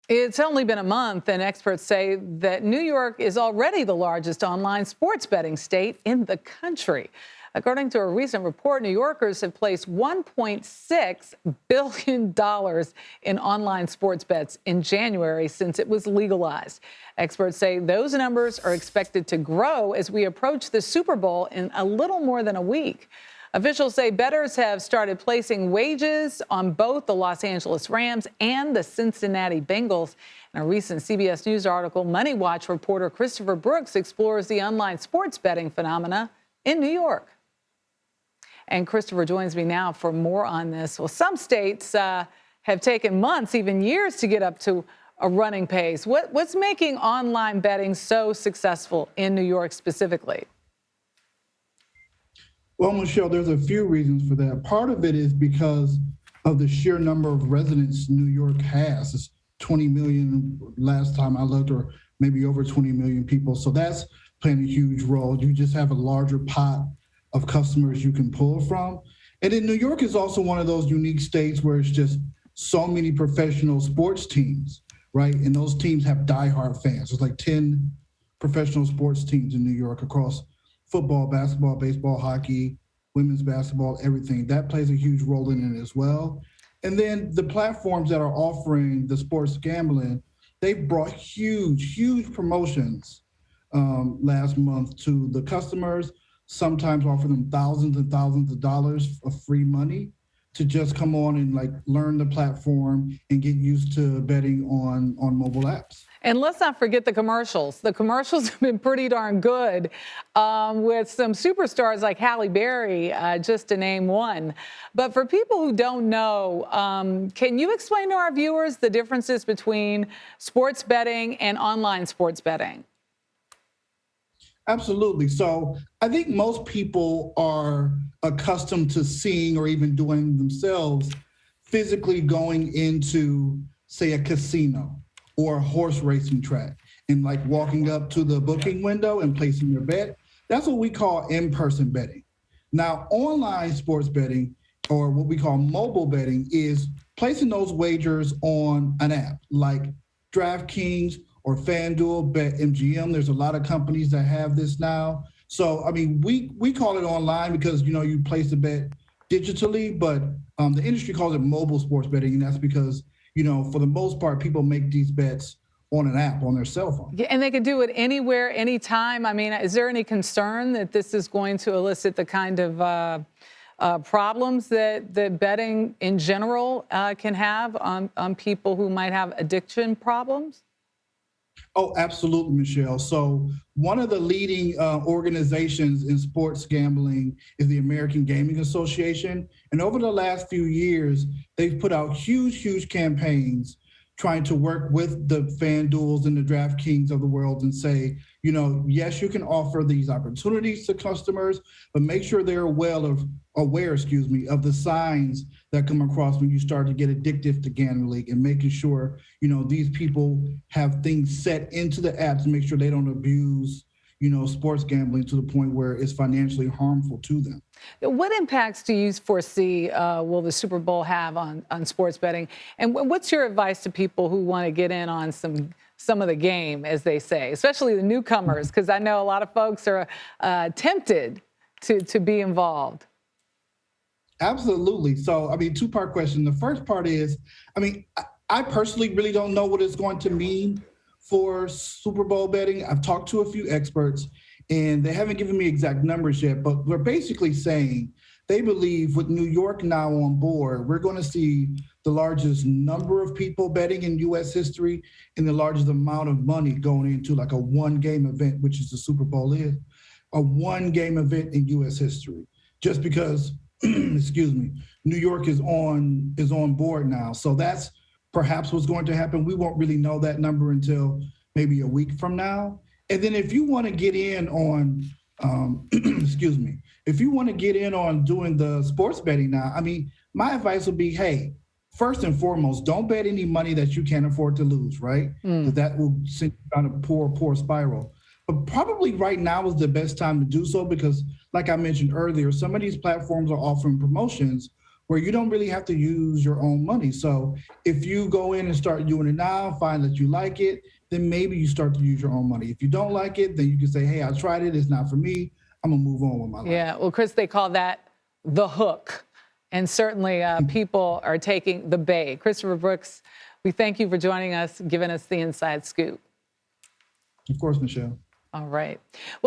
It's only been a month, and experts say that New York is already the largest online sports betting state in the country. According to a recent report, New Yorkers have placed $1.6 billion in online sports bets in January since it was legalized. Experts say those numbers are expected to grow as we approach the Super Bowl in a little more than a week. Officials say bettors have started placing wagers on both the Los Angeles Rams and the Cincinnati Bengals. In a recent CBS News article, MoneyWatch reporter Khristopher Brooks explores the online sports betting phenomena in New York. And Khristopher joins me now for more on this. Well, some states have taken months, even years, to get up to a running pace. What's making online betting so successful in New York specifically? Well, Michelle, there's a few reasons for that. Part of it is because of the sheer number of residents New York has. It's 20 million last time I looked, or maybe over 20 million people. So that's playing a huge role. You just have a larger pot of customers you can pull from. And then New York is also one of those unique states where it's just so many professional sports teams, right? And those teams have diehard fans. There's like 10 professional sports teams in New York across football, basketball, baseball, hockey, women's basketball, everything. That plays a huge role in it as well. And then the platforms that are offering the sports gambling, they've brought huge promotions last month to the customers, sometimes offer them thousands and thousands of dollars of free money to just come on and like learn the platform and get used to betting on mobile apps. And let's not forget the commercials. The commercials have been pretty darn good with some superstars like Halle Berry, just to name one. But for people who don't know, can you explain to our viewers the differences between sports betting and online sports betting? Absolutely. So I think most people are accustomed to seeing or even doing themselves physically going into, say, a casino or a horse racing track and like walking up to the booking window and placing your bet. That's what we call in-person betting. Now, online sports betting, or what we call mobile betting, is placing those wagers on an app like DraftKings or FanDuel, BetMGM. There's a lot of companies that have this now. So, I mean, we call it online because, you know, you place the bet digitally, but the industry calls it mobile sports betting, and that's because, you know, for the most part, people make these bets on an app on their cell phone. Yeah, and they can do it anywhere, anytime. I mean, is there any concern that this is going to elicit the kind of problems that betting in general can have on people who might have addiction problems? Oh, absolutely, Michelle. So one of the leading organizations in sports gambling is the American Gaming Association. And over the last few years, they've put out huge campaigns trying to work with the FanDuels and the DraftKings of the world and say, you know, yes, you can offer these opportunities to customers, but make sure they're aware of the signs that come across when you start to get addictive to gambling, and making sure, you know, these people have things set into the app to make sure they don't abuse, you know, sports gambling to the point where it's financially harmful to them. What impacts do you foresee will the Super Bowl have on sports betting? And what's your advice to people who want to get in on some of the game, as they say, especially the newcomers? Because I know a lot of folks are tempted to be involved. Absolutely. So, I mean, two-part question. The first part is, I mean, I personally really don't know what it's going to mean for Super Bowl betting. I've talked to a few experts, and they haven't given me exact numbers yet, but we're basically saying they believe with New York now on board, we're going to see the largest number of people betting in U.S. history and the largest amount of money going into like a one-game event, which is the Super Bowl is, a one-game event in U.S. history, just because, excuse me, New York is on board now. So that's perhaps what's going to happen. We won't really know that number until maybe a week from now. And then if you want to get in on, excuse me, if you want to get in on doing the sports betting now, I mean, my advice would be, hey, first and foremost, don't bet any money that you can't afford to lose, right? Because that will send you down a poor spiral. But probably right now is the best time to do so because, like I mentioned earlier, some of these platforms are offering promotions where you don't really have to use your own money. So if you go in and start doing it now, find that you like it, then maybe you start to use your own money. If you don't like it, then you can say, hey, I tried it, it's not for me, I'm gonna move on with my life. Yeah, well, Chris, they call that the hook. And certainly people are taking the bait. Khristopher Brooks, we thank you for joining us, giving us the inside scoop. Of course, Michelle. All right.